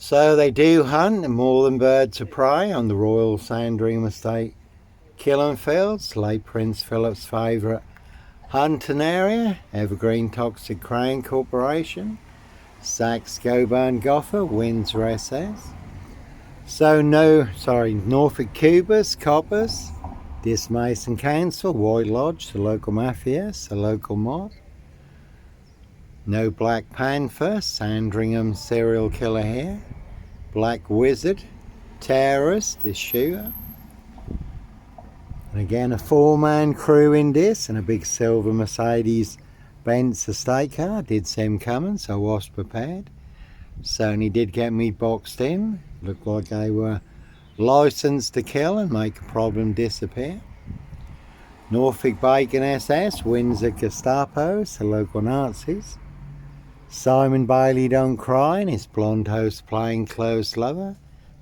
So they do hunt more than birds of prey on the Royal Sandringham Estate killing fields, late Prince Philip's favourite hunting area, Evergreen Toxic Crane Corporation, Saxe Goburn Gaffe, Windsor SS. So Norfolk Cubers, Coppers, Dis Mason Council, White Lodge, the local mafias, the local mob. No Black Panther, Sandringham serial killer here. Black Wizard, terrorist, is shooter. And again a 4-man crew in this and a big silver Mercedes Benz estate car. Did see him coming, so I was prepared. Certainly did get me boxed in. Looked like they were licensed to kill and make a problem disappear. Norfolk Bacon SS, Windsor Gestapos, the local Nazis. Simon Bailey Don't Cry and his blonde host plainclothes lover,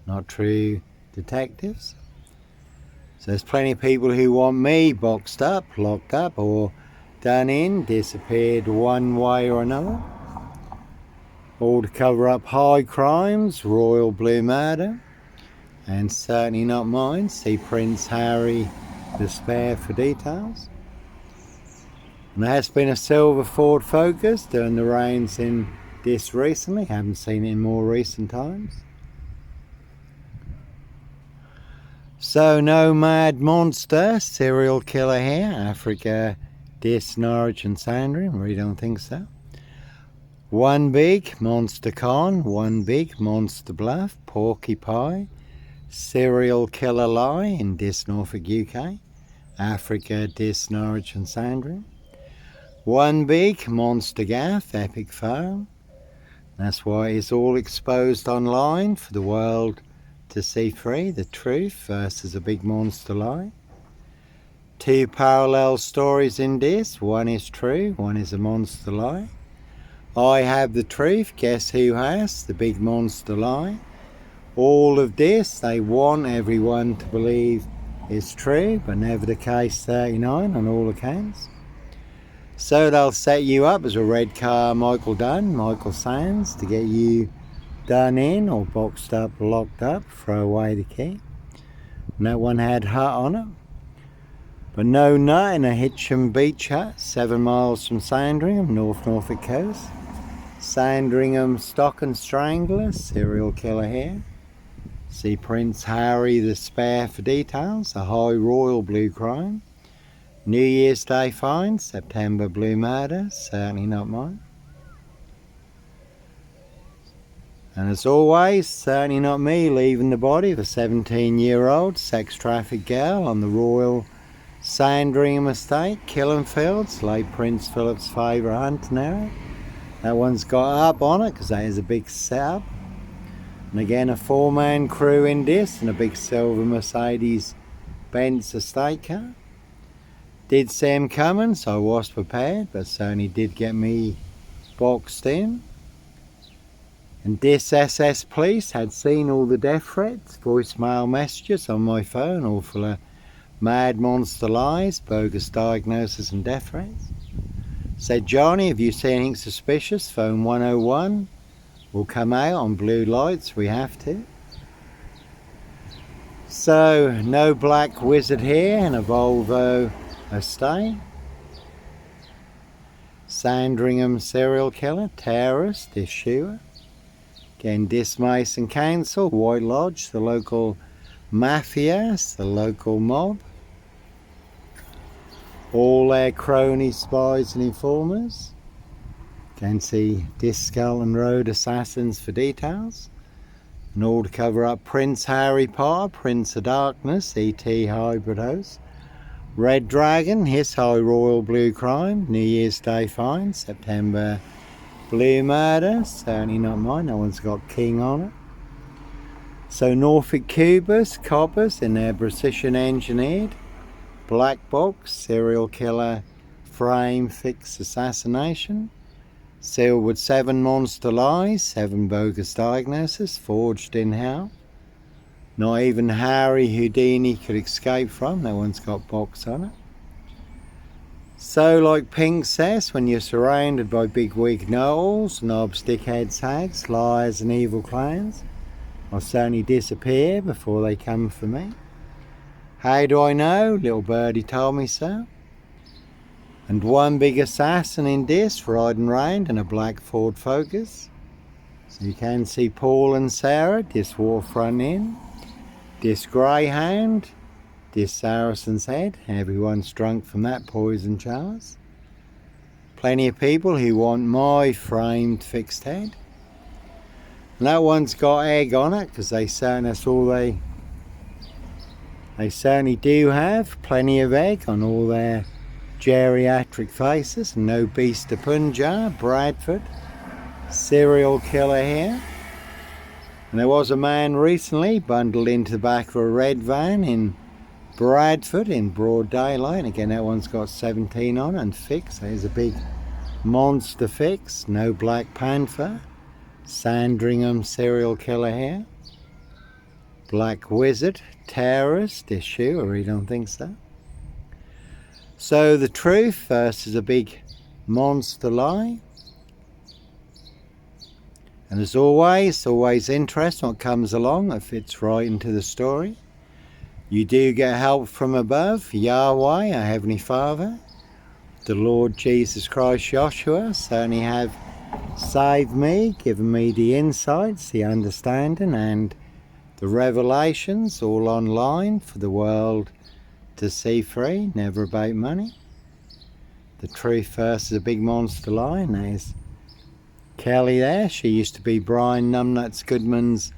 not true detectives. So there's plenty of people who want me boxed up, locked up, or done in, disappeared one way or another. All to cover up high crimes, royal blue murder, and certainly not mine. See Prince Harry the Spare for details. And there has been a silver Ford Focus doing the rounds in this recently. Haven't seen it in more recent times. So no mad monster serial killer here. Africa, Dis, Norwich and Sandringham. Really don't think so. One big monster con, one big monster bluff, porcupine, serial killer lie in Dis, Norfolk, UK. Africa, Dis, Norwich and Sandringham. One big monster gaff, epic foe. That's why it's all exposed online for the world to see free. The truth versus a big monster lie. Two parallel stories in this. One is true, one is a monster lie. I have the truth, guess who has the big monster lie? All of this they want everyone to believe is true, but never the case 39 on all accounts. So they'll set you up as a red car Michael Dunn, Michael Sands, to get you done in or boxed up, locked up, throw away the key. No one had hut on it. But no nut in a Hitcham beach hut, 7 miles from Sandringham, North Norfolk coast. Sandringham Stock and Strangler, serial killer here. See Prince Harry the Spare for details, a high royal blue crime. New Year's Day find, September blue murder, certainly not mine. And as always, certainly not me leaving the body of a 17-year-old sex trafficked girl on the Royal Sandringham Estate, killing fields, late Prince Philip's favourite hunting area. That one's got up on it because that is a big setup. And again a 4-man crew in this and a big silver Mercedes Benz estate car. Did see him coming, so I was prepared, but certainly did get me boxed in. And this SS police had seen all the death threats, voicemail messages on my phone, all full of mad monster lies, bogus diagnosis and death threats. Said, Johnny, if you see anything suspicious, phone 101. We'll come out on blue lights, we have to. So, no Black Wizard here and a Volvo estate. Sandringham serial killer, terrorist, issuer. Again, Dis Mason Council, White Lodge, the local mafias, the local mob. All their cronies, spies and informers. Can see Discalton Road assassins for details. And all to cover up Prince Harry Potter, Prince of Darkness, E.T. hybrid host. Red Dragon, his high royal blue crime, New Year's Day find, September blue murder, certainly not mine, no one's got king on it. So Norfolk Cubers, Coppers in their precision engineered, black box, serial killer, frame, fix assassination, sealed with 7 monster lies, 7 bogus diagnoses, forged in hell. Not even Harry Houdini could escape from, no one's got box on it. So like Pink says, when you're surrounded by big weak gnolls, knobs, dickheads, hags, liars and evil clowns, I'll certainly disappear before they come for me. How do I know? Little birdie told me so. And one big assassin in this riding round in a black Ford Focus. So you can see Paul and Sarah, this Warfront Inn, this Greyhound, this Saracen's Head. Everyone's drunk from that poison chalice. Plenty of people who want my framed fixed head. And that one's got egg on it because that's all they certainly do have. Plenty of egg on all their geriatric faces. No beast of Punjab, Bradford, serial killer here. And there was a man recently bundled into the back of a red van in Bradford in broad daylight. Again, that one's got 17 on it and fixed. There's a big monster fix. No Black Panther. Sandringham serial killer here. Black Wizard, terrorist issue, I really don't think so. So the truth versus a big monster lie. And as always, it's always interesting what comes along that fits right into the story. You do get help from above, Yahweh, our Heavenly Father. The Lord Jesus Christ, Joshua, certainly have saved me, given me the insights, the understanding and the revelations all online for the world to see free, never about money. The truth versus a big monster lie. And there's Kelly there. She used to be Brian Numbnuts Goodman's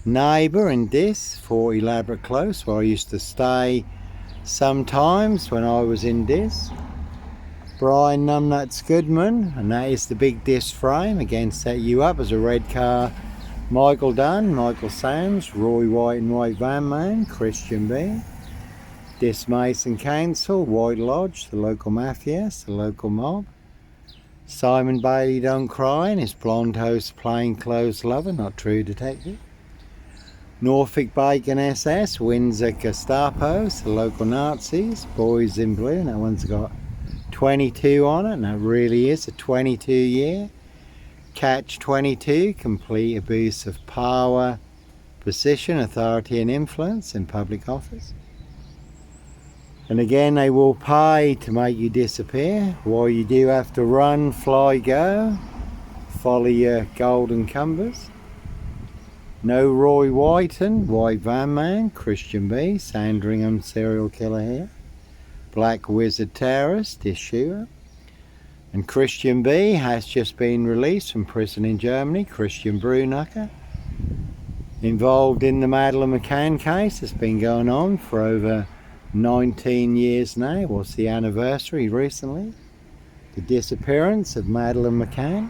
neighbour in this, 40 Elaborate Close, where I used to stay sometimes when I was in this. Brian Numbnuts Goodman, and that is the big disc frame. Again, set you up as a red car. Michael Dunn, Michael Sands, Roy White and White Van Man, Christian B. Dis Mason Council, White Lodge, the local mafias, the local mob. Simon Bailey Don't Cry and his blonde host plainclothes lover, not true detective. Norfolk Bacon SS, Windsor Gestapos, the local Nazis, Boys in Blue, and that one's got 22 on it, and that really is a 22-year. Catch 22, complete abuse of power, position, authority and influence in public office. And again, they will pay to make you disappear, while you do have to run, fly, go, follow your golden cumbers. No Roy Whiten, White Van Man, Christian B, Sandringham serial killer here. Black Wizard terrorist, Yeshua. And Christian B has just been released from prison in Germany. Christian Brunacher, involved in the Madeleine McCann case. It's been going on for over 19 years now. What's the anniversary recently? The disappearance of Madeleine McCann.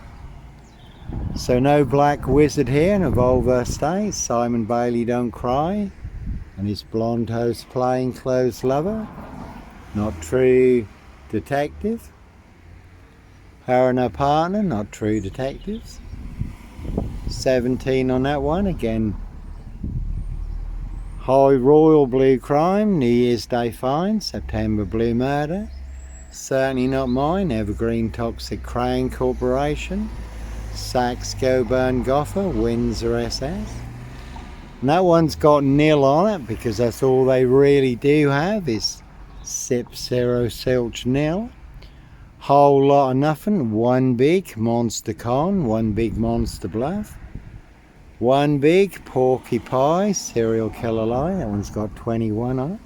So no Black Wizard here in a vulva state. Simon Bailey Don't Cry and his blonde host plainclothes lover. Not true detective. Her and her partner, not true detectives. 17 on that one. Again, High Royal Blue Crime, New Year's Day Fine, September Blue Murder. Certainly not mine. Evergreen Toxic Crown Corporation. Saks Coburn Gaffe, Windsor SS. And that one's got nil on it because that's all they really do have is Sip Zero Silch nil. Whole lot of nothing. One big monster con, one big monster bluff. One big porky pie, serial killer lie. That one's got 21 on it.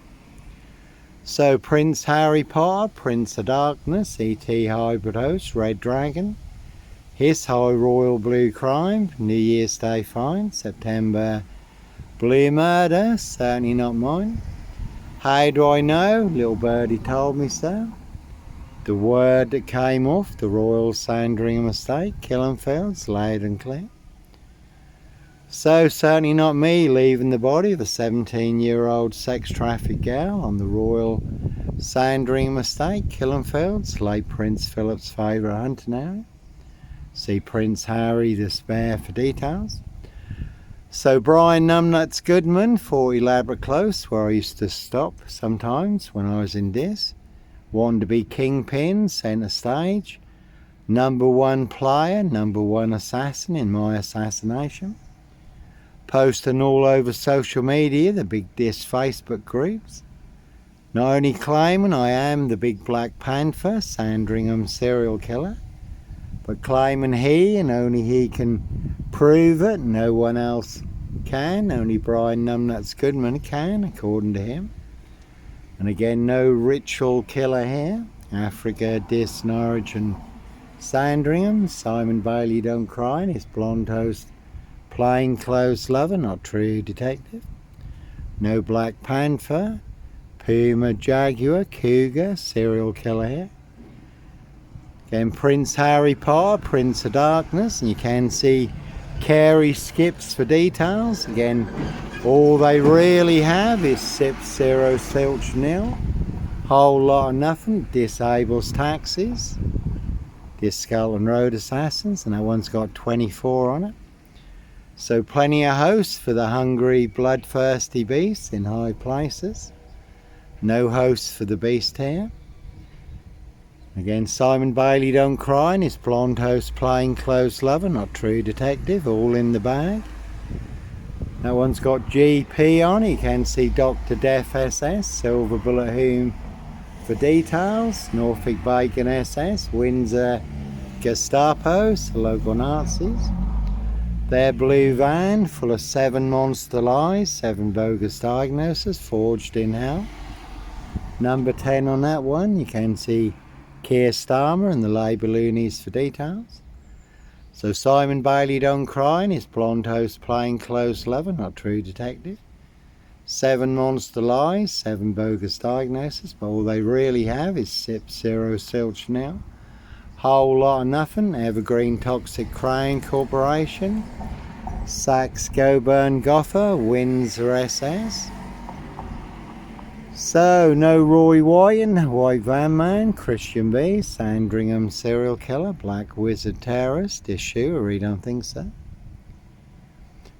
So Prince Harry Potter, Prince of Darkness, E.T. Hybrid Host, Red Dragon. His High Royal Blue Crime, New Year's Day Fine, September Blue Murder, certainly not mine. How do I know? Little birdie told me so. The word that came off the Royal Sandringham Estate, Killenfields, loud and clear. So certainly not me leaving the body of a 17-year-old sex trafficked girl on the Royal Sandringham Estate, Killenfields, late Prince Philip's favourite hunting area. See Prince Harry the Spare for details. So Brian Numbnuts Goodman, 40 Elaborate Close, where I used to stop sometimes when I was in this. wanting to be kingpin, centre stage, #1 player, #1 assassin in my assassination, posting all over social media, the big dis Facebook groups, not only claiming I am the big Black Panther Sandringham serial killer, but claiming he and only he can prove it, no one else can, only Brian Numbnuts Goodman can, according to him. And again, no ritual killer here. Africa, Dis, Norwich and Sandringham. Simon Bailey don't cry, and his blonde host plain clothes lover, not true detective. No Black Panther, Puma, Jaguar, Cougar, serial killer here. Again, Prince Harry Potter, Prince of Darkness, and you can see Carey skips for details. Again, all they really have is SIP 0 Silch nil. Whole lot of nothing. Disables taxis. This Scotland Road Assassins, and that one's got 24 on it. So plenty of hosts for the hungry, bloodthirsty beasts in high places. No hosts for the beast here. Again, Simon Bailey don't cry, and his blonde host plain clothes lover, not true detective, all in the bag. That one's got GP on it. You can see Dr. Death SS, Silver Bullet Hume for details, Norfolk Bacon SS, Windsor Gestapos, the local Nazis. Their blue van full of 7 monster lies, 7 bogus diagnoses forged in hell. Number 10 on that one, you can see Keir Starmer and the Labour loonies for details. So Simon Bailey don't cry, and his blonde host plain clothes lover, not true detective. 7 monster lies, 7 bogus diagnoses, but all they really have is SIP 0 Silch nil. Whole lot of nothing. Evergreen Toxic Crane Corporation, Saxe Goburn Gaffe, Windsor SS. So no Roy Wyton, White Van Man, Christian B, Sandringham serial killer, Black Wizard terrorist issue, I really don't think so.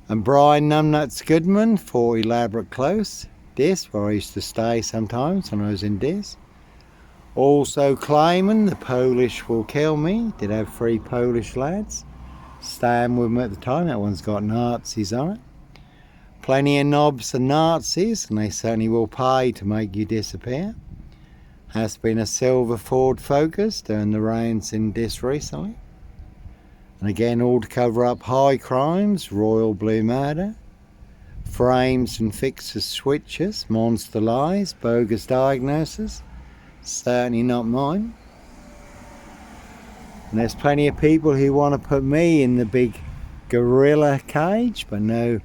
And Brian Numbnuts Goodman for Elaborate Close, Dis, where I used to stay sometimes when I was in Dis. Also claiming the Polish will kill me. Did have 3 Polish lads staying with me at the time. That one's got Nazis on it. Plenty of knobs and Nazis, and they certainly will pay to make you disappear. Has been a silver Ford Focus during the rains in Dis recently. And again, all to cover up high crimes, royal blue murder, frames and fixers switches, monster lies, bogus diagnoses. Certainly not mine. And there's plenty of people who want to put me in the big gorilla cage, but no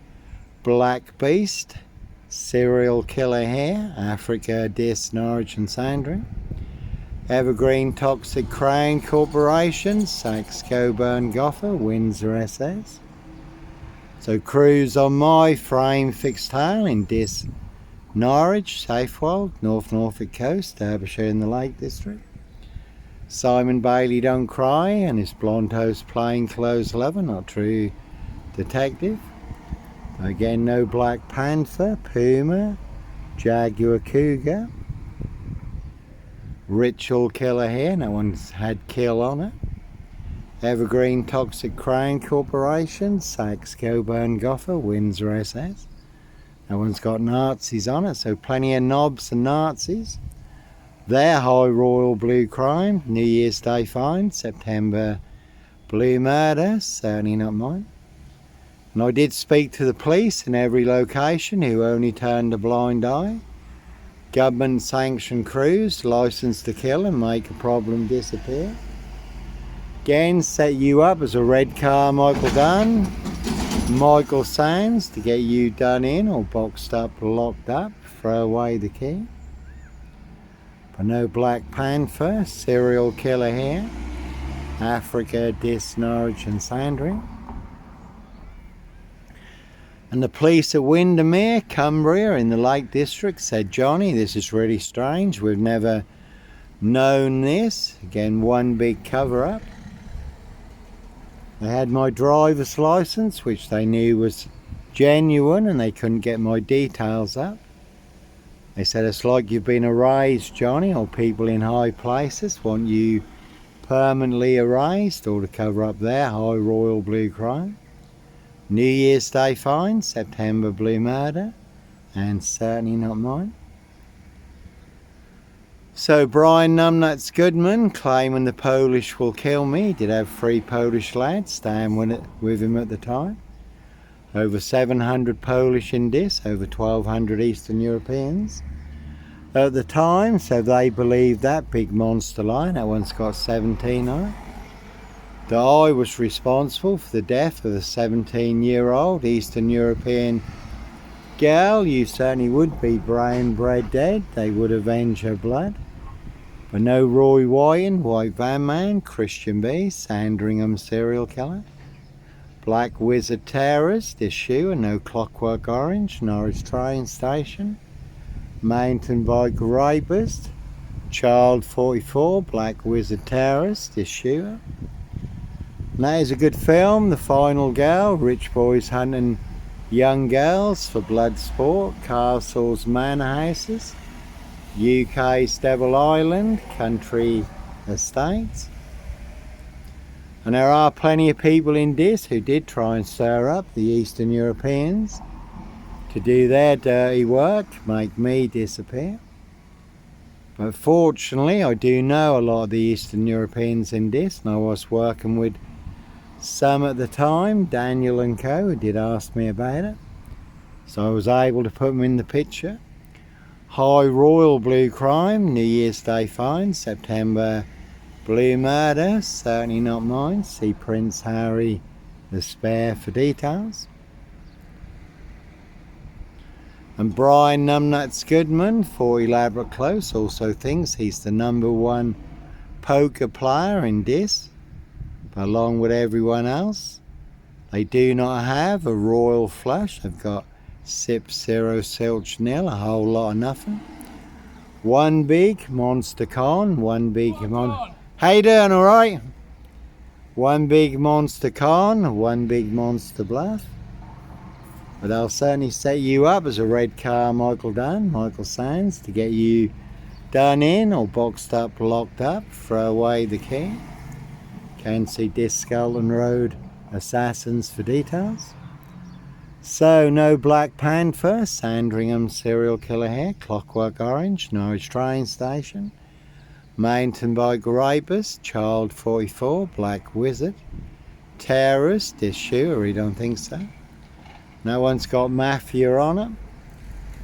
Black Beast, serial killer here, Africa, Dis, Norwich and Sandringham. Evergreen Toxic Crane Corporation, Saxe Coburn Gaffe, Windsor SS. So cruise on my frame fixed tail in Dis, Norwich, Safewold, North Norfolk Coast, Derbyshire in the Lake District. Simon Bailey don't cry, and his blonde host plain clothes lover, not true detective. Again, no Black Panther, Puma, Jaguar, Cougar. Ritual killer here, no one's had kill on it. Evergreen Toxic Crane Corporation, Saxe Coburn Gaffe, Windsor SS. No one's got Nazis on it, so plenty of knobs and Nazis. Their high royal blue crime, New Year's Day find, September blue murder, certainly not mine. And I did speak to the police in every location who only turned a blind eye. Government sanctioned crews, licensed to kill and make a problem disappear. Again, set you up as a red car Michael Dunn, Michael Sands to get you done in or boxed up, locked up, throw away the key. But no Black Panther, serial killer here, Africa, Dis, Norwich and Sandringham. And the police at Windermere, Cumbria in the Lake District said, Johnny, this is really strange. We've never known this. Again, one big cover up. They had my driver's license, which they knew was genuine, and they couldn't get my details up. They said it's like you've been erased, Johnny, or people in high places want you permanently erased or to cover up their high royal blue crime. New Year's Day fine, September blue murder, and certainly not mine. So Brian Numbnuts Goodman, claiming the Polish will kill me. He did have 3 Polish lads staying with him at the time. Over 700 Polish in this, over 1,200 Eastern Europeans at the time, so they believe that big monster lion. That one's got 17 on it. That I was responsible for the death of a 17-year-old Eastern European girl. You certainly would be brain bred dead. They would avenge her blood. But no Roy Wyan, White Van Man, Christian B, Sandringham serial killer, Black Wizard terrorist, issue, and no Clockwork Orange, Norwich train station, Mountain bike rapist, Child 44, Black Wizard terrorist, issue. And that is a good film, The Final Girl, rich boys hunting young girls for blood sport, castles, manor houses, UK's Devil Island, country estates. And there are plenty of people in this who did try and stir up the Eastern Europeans to do their dirty work, make me disappear. But fortunately, I do know a lot of the Eastern Europeans in this, and I was working with some at the time, Daniel and co, who did ask me about it. So I was able to put them in the picture. High royal blue crime, New Year's Day fine, September blue murder, certainly not mine. See Prince Harry the Spare for details. And Brian Numbnuts Goodman, for elaborate close, also thinks he's the #1 poker player in this. But along with everyone else, they do not have a royal flush. They've got sip, 0, silch, nil, a whole lot of nothing. One big monster con, one big monster. How you doing, all right? One big monster con, one big monster bluff. But they'll certainly set you up as a red car Michael Dunn, Michael Sands, to get you done in or boxed up, locked up, throw away the key. Can see Discalton Road assassins for details. So no Black Panther, Sandringham serial killer here, Clockwork Orange, Norwich train station, mountain bike rapist, Child 44, Black Wizard, terrorist, issue, or you don't think so. No one's got mafia on it.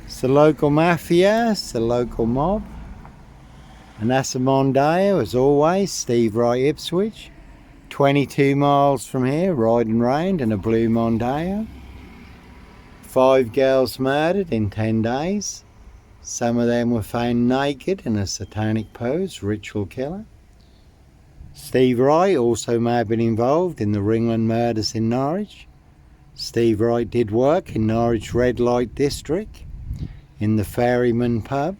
It's the local mafia, it's the local mob. And that's a Mondeo, as always, Steve Wright Ipswich. 22 miles from here, riding round in a blue Mondeo. 5 girls murdered in 10 days. Some of them were found naked in a satanic pose, ritual killer. Steve Wright also may have been involved in the Ringland murders in Norwich. Steve Wright did work in Norwich Red Light District, in the Ferryman pub.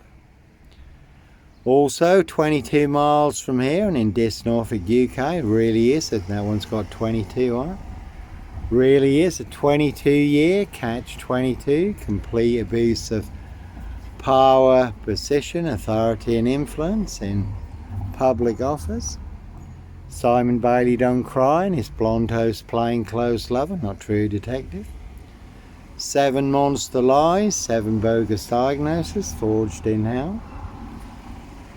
Also 22 miles from here and in Dis, Norfolk, UK, really is, that one's got 22 on it. Really is a 22-year catch-22, complete abuse of power, position, authority and influence in public office. Simon Bailey done crying, his blonde host plainclothes lover, not true detective. 7 monster lies, 7 bogus diagnoses forged in hell.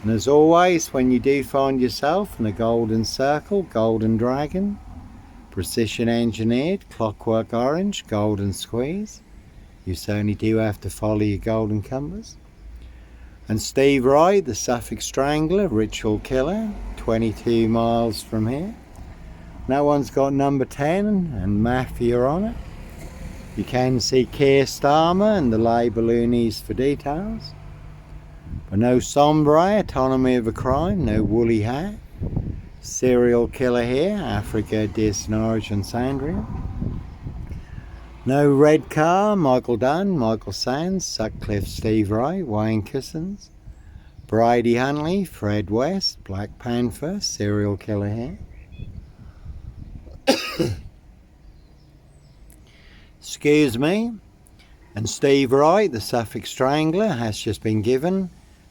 And as always, when you do find yourself in a golden circle, golden dragon, precision engineered, Clockwork Orange, golden squeeze, you certainly do have to follow your golden compass. And Steve Wright, the Suffolk Strangler, ritual killer, 22 miles from here. That one's got number 10 and mafia on it. You can see Keir Starmer and the Labour loonies for details. But no sombre, autonomy of a crime, no woolly hat. Serial killer here, Africa, Dis, Norwich and Sandringham. No red car, Michael Dunn, Michael Sands, Sutcliffe, Steve Wright, Wayne Cousins, Brady Huntley, Fred West, Black Panther, serial killer here. Excuse me. And Steve Wright, the Suffolk Strangler, has just been given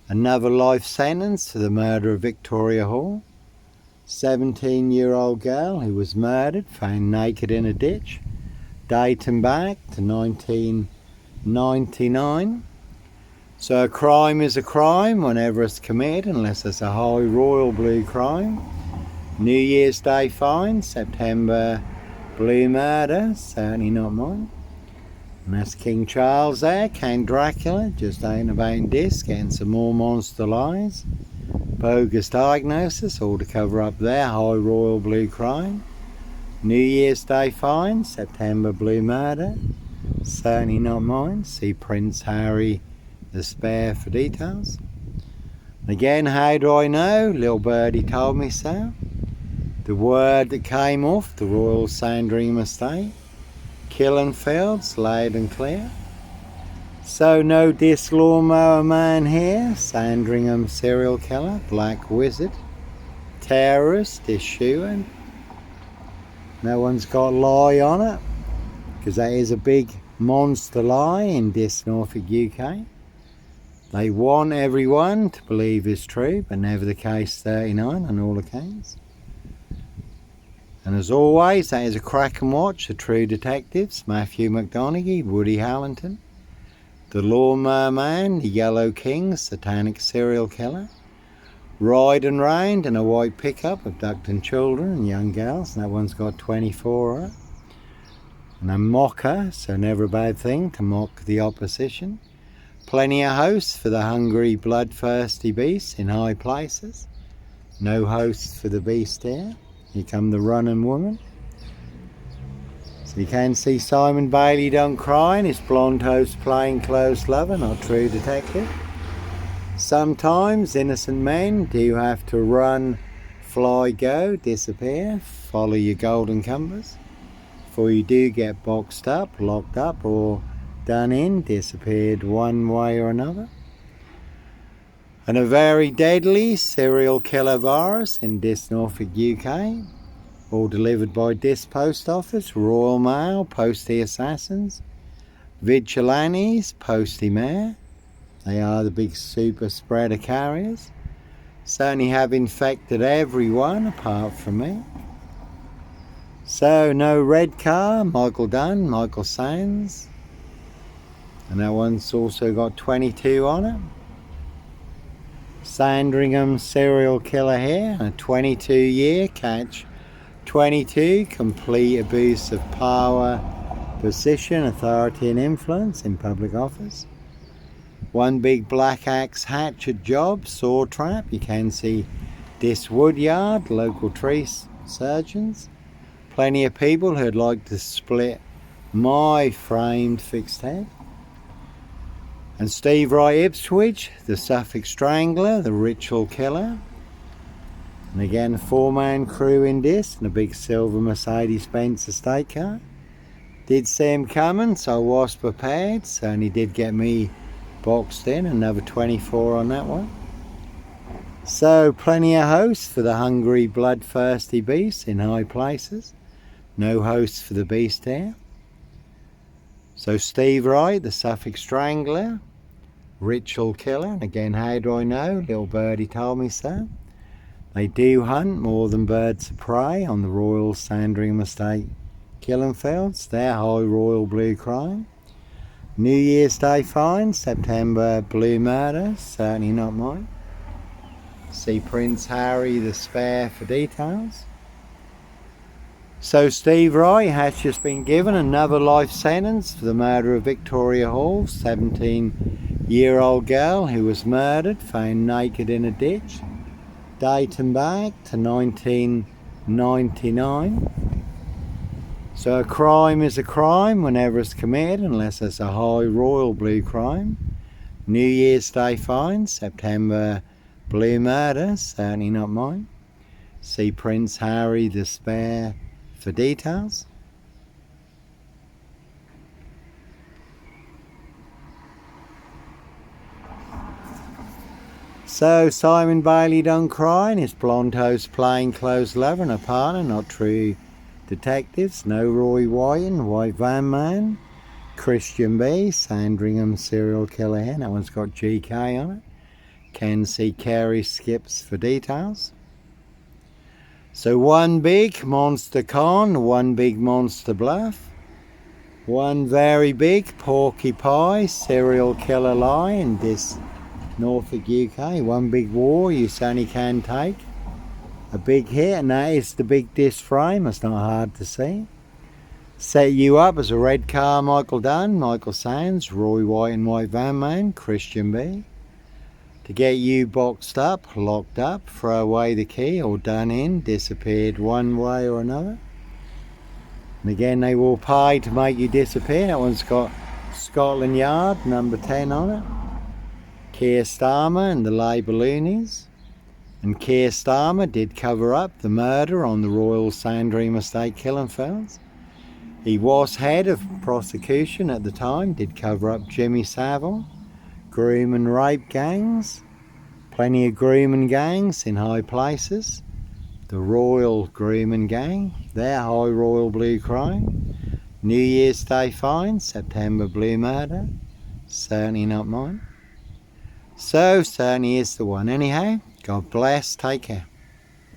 another life sentence for the murder of Victoria Hall. 17-year-old girl who was murdered, found naked in a ditch, dating back to 1999. So a crime is a crime whenever it's committed, unless it's a high royal blue crime. New Year's Day fine, September blue murder, certainly not mine. And that's King Charles there, Count Dracula, just out about this, getting some more monster lies. Bogus diagnosis, all to cover up their high royal blue crime. New Year's Day fine, September blue murder, certainly not mine. See Prince Harry the Spare for details. Again, how do I know? Little birdie told me so. The word that came off the Royal Sandringham estate. Killing fields, loud and clear. So no disc lawnmower man here. Sandringham serial killer, black wizard, terrorist, issuing. No one's got a lie on it, because that is a big monster lie in this Norfolk, UK. They want everyone to believe it's true, but never the case 39 on all accounts. And as always, that is a crack and watch, the True Detectives, Matthew McConaughey, Woody Harrington, the Lawnmower Man, the Yellow King, Satanic Serial Killer, riding round in a white pickup, abducting children and young girls, and that one's got 24 on it. And a mocker, so never a bad thing to mock the opposition. Plenty of hosts for the hungry, bloodthirsty beasts in high places. No hosts for the beast here. Here come the running woman. So you can see Simon Bailey don't cry, and his blonde host plain clothes lover, not true detective. Sometimes innocent men do have to run, fly, go, disappear, follow your golden compass, before you do get boxed up, locked up, or done in, disappeared one way or another. And a very deadly serial killer virus in this Norfolk, UK, all delivered by this post office, Royal Mail, postie assassins, vigilantes, postie mayor. They are the big super spreader carriers. Certainly have infected everyone apart from me. So no red car, Michael Dunn, Michael Sands. And that one's also got 22 on it. Sandringham serial killer here, a 22-year catch. 22, complete abuse of power, position, authority and influence in public office. One big black axe hatchet job, saw trap. You can see this wood yard, local tree surgeons. Plenty of people who'd like to split my framed fixed head. And Steve Wright Ipswich, the Suffolk Strangler, the ritual killer. And again, a 4-man crew in this, and a big silver Mercedes-Benz estate car. Did see him coming, so I was prepared. Certainly did get me boxed in, another 24 on that one. So plenty of hosts for the hungry, bloodthirsty beasts in high places. No hosts for the beast here. So Steve Wright, the Suffolk Strangler, ritual killer. And again, how do I know? Little birdie told me so. They do hunt more than birds of prey on the Royal Sandringham estate killing fields. Their high royal blue crime. New Year's Day fine, September blue murder, certainly not mine. See Prince Harry the Spare for details. So Steve Wright has just been given another life sentence for the murder of Victoria Hall, 17-year-old girl who was murdered, found naked in a ditch, dating back to 1999. So a crime is a crime whenever it's committed, unless it's a high royal blue crime. New Year's Day fine, September blue murder, certainly not mine. See Prince Harry the Spare for details. So Simon Bailey don't cry, and his blonde host plain clothes lover and a partner, not true detectives. No Roy White and White Van Man. Christian B, Sandringham serial killer here. That one's got GK on it. Can see carry skips for details. So one big monster con, one big monster bluff, one very big porcupine serial killer lie in this Norfolk UK. One big war you certainly can take a big hit, and that is the big disc frame. It's not hard to see. Set you up as a red car, Michael Dunn, Michael Sands, Roy White and White Van Man, Christian B. To get you boxed up, locked up, throw away the key or done in, disappeared one way or another. And again, they will pay to make you disappear. That one's got Scotland Yard, number 10 on it. Keir Starmer and the Labour loonies. And Keir Starmer did cover up the murder on the Royal Sandringham estate killing fellas. He was head of prosecution at the time, did cover up Jimmy Savile, groom and rape gangs, plenty of grooming gangs in high places. The Royal Grooming Gang, their High Royal Blue crime. New Year's Day fine, September Blue murder, certainly not mine. So certainly is the one. Anyhow, God bless, take care.